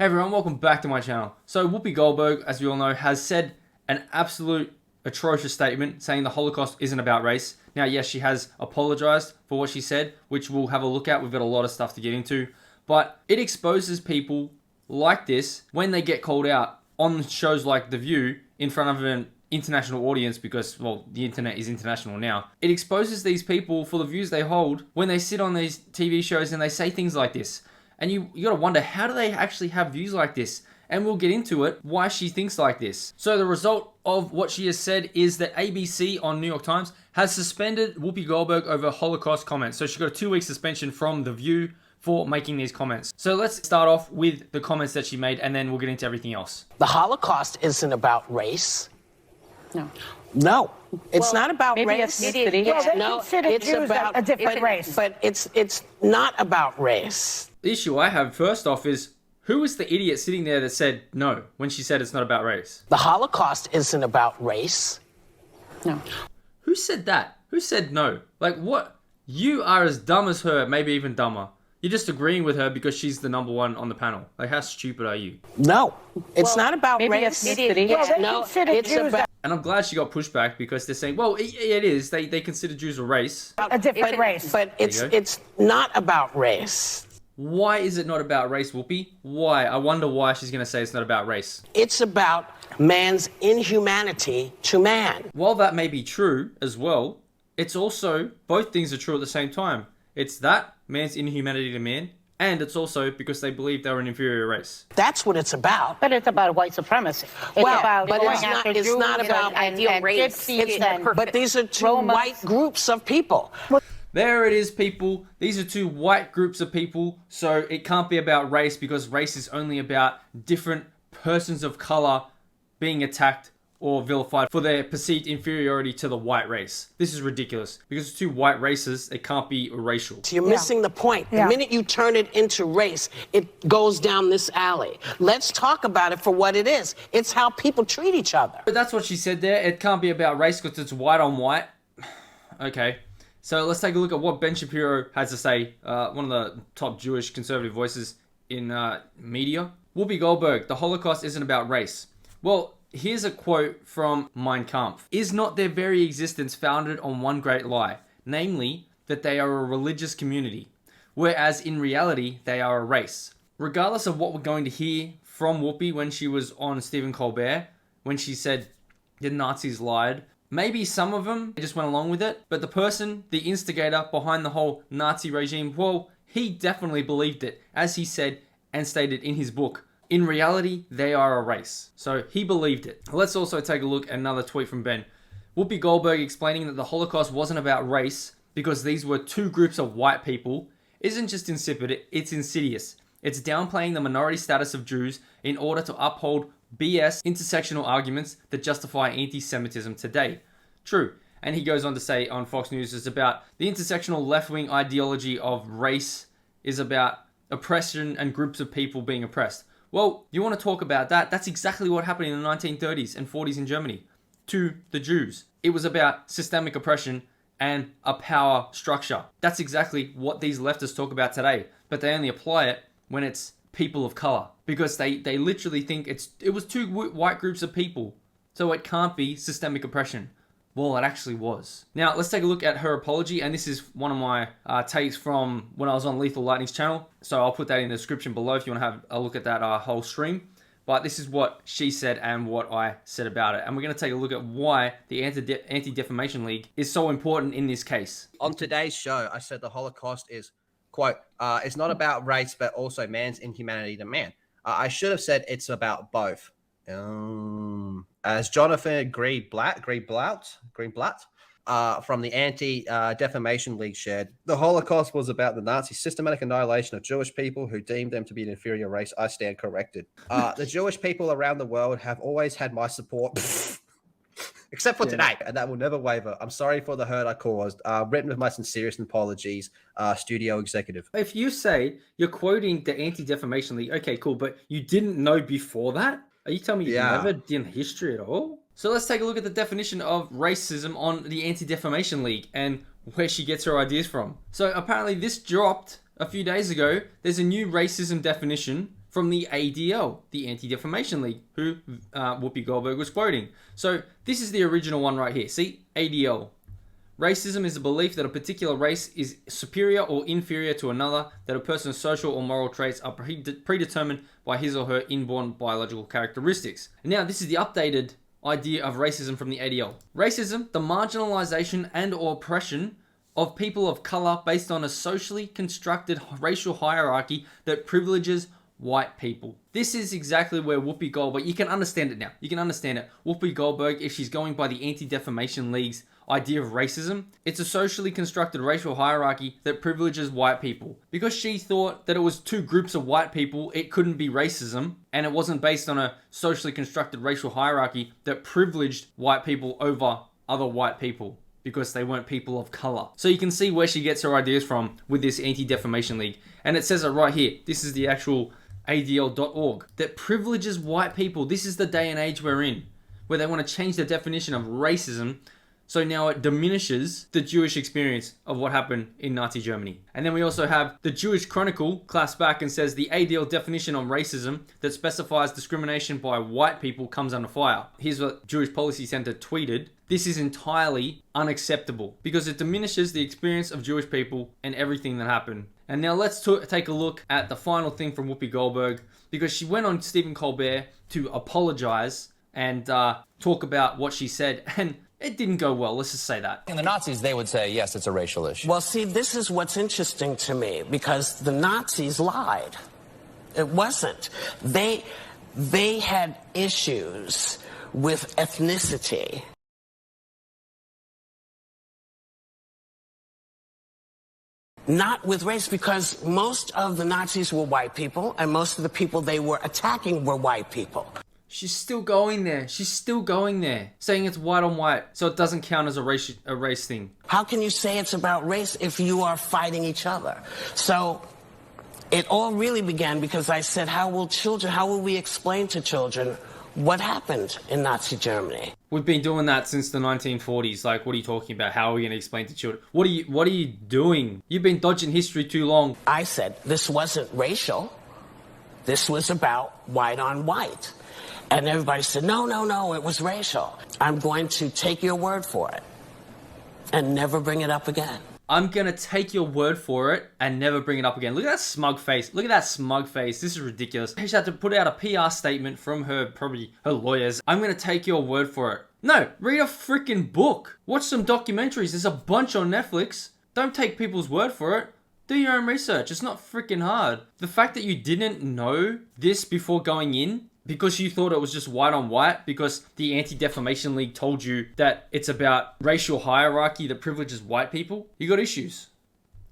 Hey everyone, welcome back to my channel. So Whoopi Goldberg, as we all know, has said an absolute atrocious statement saying the Holocaust isn't about race. Now, yes, she has apologized for what she said, which we'll have a look at. We've got a lot of stuff to get into. But it exposes people like this when they get called out on shows like The View in front of an international audience because, well, the internet is international now. It exposes these people for the views they hold when they sit on these TV shows and they say things like this. And you gotta wonder, how do they actually have views like this? And we'll get into it, why she thinks like this. So the result of what she has said is that ABC on New York Times has suspended Whoopi Goldberg over Holocaust comments. So she got a 2-week suspension from The View for making these comments. So let's start off with the comments that she made and then we'll get into everything else. The Holocaust isn't about race. No. No, it's not about maybe race. ethnicity. No, it's about a different race. But it's not about race. The issue I have first off is, who was the idiot sitting there that said no when she said it's not about race? The Holocaust isn't about race. No. Who said that? Who said no? Like, what? You are as dumb as her, maybe even dumber. You're just agreeing with her because she's the number one on the panel. Like, how stupid are you? No, it's not about maybe race. ethnicity. No, it's about And I'm glad she got pushback because they're saying, well, it is. They consider Jews a race. A different race. But you go. it's not about race. Why is it not about race, Whoopi? Why? I wonder why she's going to say it's not about race. It's about man's inhumanity to man. While that may be true as well, it's also, both things are true at the same time. It's that, man's inhumanity to man, and it's also because they believe they're an inferior race. That's what it's about. But it's about white supremacy. It's Well, about but going it's not- after it's Jews not about and ideal race. gypsies and But these are two Romas. white groups of people. There it is, people. These are two white groups of people, so it can't be about race because race is only about different persons of color being attacked or vilified for their perceived inferiority to the white race. This is ridiculous. Because it's two white races, it can't be racial. So you're missing the point. The Yeah. minute you turn it into race, it goes down this alley. Let's talk about it for what it is. It's how people treat each other. But that's what she said there. It can't be about race because it's white on white. Okay. So let's take a look at what Ben Shapiro has to say, one of the top Jewish conservative voices in media. Whoopi Goldberg, the Holocaust isn't about race. Well, here's a quote from Mein Kampf. Is not their very existence founded on one great lie, namely that they are a religious community, whereas in reality they are a race? Regardless of what we're going to hear from Whoopi when she was on Stephen Colbert, when she said the Nazis lied, maybe some of them just went along with it, but the person, the instigator behind the whole Nazi regime, well, he definitely believed it, as he said and stated in his book. In reality, they are a race. So he believed it. Let's also take a look at another tweet from Ben. Whoopi Goldberg explaining that the Holocaust wasn't about race because these were two groups of white people isn't just insipid, it's insidious. It's downplaying the minority status of Jews in order to uphold BS intersectional arguments that justify anti-Semitism today. True. And he goes on to say on Fox News, it's about the intersectional left-wing ideology of race is about oppression and groups of people being oppressed. Well, you want to talk about that? That's exactly what happened in the 1930s and 40s in Germany to the Jews. It was about systemic oppression and a power structure. That's exactly what these leftists talk about today, but they only apply it when it's people of color because they literally think it was two white groups of people, so it can't be systemic oppression. Well, it actually was. Now, let's take a look at her apology, and this is one of my takes from when I was on Lethal Lightning's channel, so I'll put that in the description below if you want to have a look at that whole stream. But this is what she said and what I said about it. And we're going to take a look at why the Anti-Defamation League is so important in this case. On today's show, I said the Holocaust is, quote, it's not about race, but also man's inhumanity to man. I should have said it's about both. As Jonathan Greenblatt from the Anti-Defamation League shared, the Holocaust was about the Nazi systematic annihilation of Jewish people who deemed them to be an inferior race. I stand corrected. The Jewish people around the world have always had my support, except for today, and that will never waver. I'm sorry for the hurt I caused. Written with my sincerest apologies, studio executive. If you say you're quoting the Anti-Defamation League, okay, cool, but you didn't know before that? Are you telling me you never did history at all? So let's take a look at the definition of racism on the Anti-Defamation League and where she gets her ideas from. So apparently this dropped a few days ago. There's a new racism definition from the ADL, the Anti-Defamation League, who Whoopi Goldberg was quoting. So this is the original one right here. See, ADL. Racism is the belief that a particular race is superior or inferior to another, that a person's social or moral traits are predetermined by his or her inborn biological characteristics. And now this is the updated idea of racism from the ADL. Racism, the marginalization and or oppression of people of color based on a socially constructed racial hierarchy that privileges white people. This is exactly where Whoopi Goldberg, you can understand it now. You can understand it. Whoopi Goldberg, if she's going by the Anti-Defamation League's idea of racism, it's a socially constructed racial hierarchy that privileges white people. Because she thought that it was two groups of white people, it couldn't be racism, and it wasn't based on a socially constructed racial hierarchy that privileged white people over other white people because they weren't people of color. So you can see where she gets her ideas from with this Anti-Defamation League. And it says it right here. This is the actual ADL.org that privileges white people. This is the day and age we're in, where they want to change the definition of racism. So now it diminishes the Jewish experience of what happened in Nazi Germany. And then we also have the Jewish Chronicle claps back and says the ADL definition on racism that specifies discrimination by white people comes under fire. Here's what Jewish Policy Center tweeted. This is entirely unacceptable because it diminishes the experience of Jewish people and everything that happened. And now let's take a look at the final thing from Whoopi Goldberg, because she went on Stephen Colbert to apologize and talk about what she said, and it didn't go well. Let's just say that. And the Nazis, they would say, yes, it's a racial issue. Well, see, this is what's interesting to me, because the Nazis lied. It wasn't. They had issues with ethnicity. Not with race, because most of the Nazis were white people, and most of the people they were attacking were white people. She's still going there. She's still going there, saying it's white on white, so it doesn't count as a race thing. How can you say it's about race if you are fighting each other? So it all really began because I said, how will we explain to children what happened in Nazi Germany? We've been doing that since the 1940s. Like, what are you talking about? How are we going to explain to children? What are you doing? You've been dodging history too long. I said this wasn't racial. This was about white on white. And everybody said, no, it was racial. I'm going to take your word for it and never bring it up again. I'm going to take your word for it and never bring it up again. Look at that smug face. Look at that smug face. This is ridiculous. She had to put out a PR statement from probably her lawyers. I'm going to take your word for it. No, read a freaking book. Watch some documentaries. There's a bunch on Netflix. Don't take people's word for it. Do your own research. It's not freaking hard. The fact that you didn't know this before going in, because you thought it was just white on white, because the Anti-Defamation League told you that it's about racial hierarchy that privileges white people, you got issues.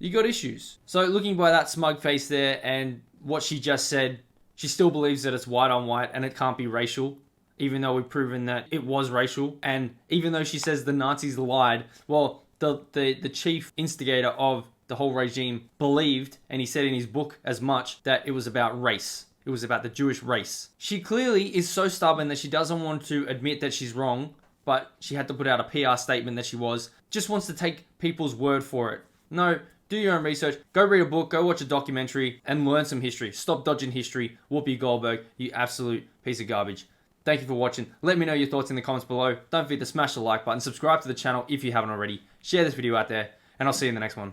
You got issues. So looking by that smug face there and what she just said, she still believes that it's white on white and it can't be racial, even though we've proven that it was racial. And even though she says the Nazis lied, well, the chief instigator of the whole regime believed, and he said in his book as much, that it was about race. It was about the Jewish race. She clearly is so stubborn that she doesn't want to admit that she's wrong, but she had to put out a PR statement that she was. Just wants to take people's word for it. No, do your own research. Go read a book, go watch a documentary, and learn some history. Stop dodging history. Whoopi Goldberg, you absolute piece of garbage. Thank you for watching. Let me know your thoughts in the comments below. Don't forget to smash the like button. Subscribe to the channel if you haven't already. Share this video out there, and I'll see you in the next one.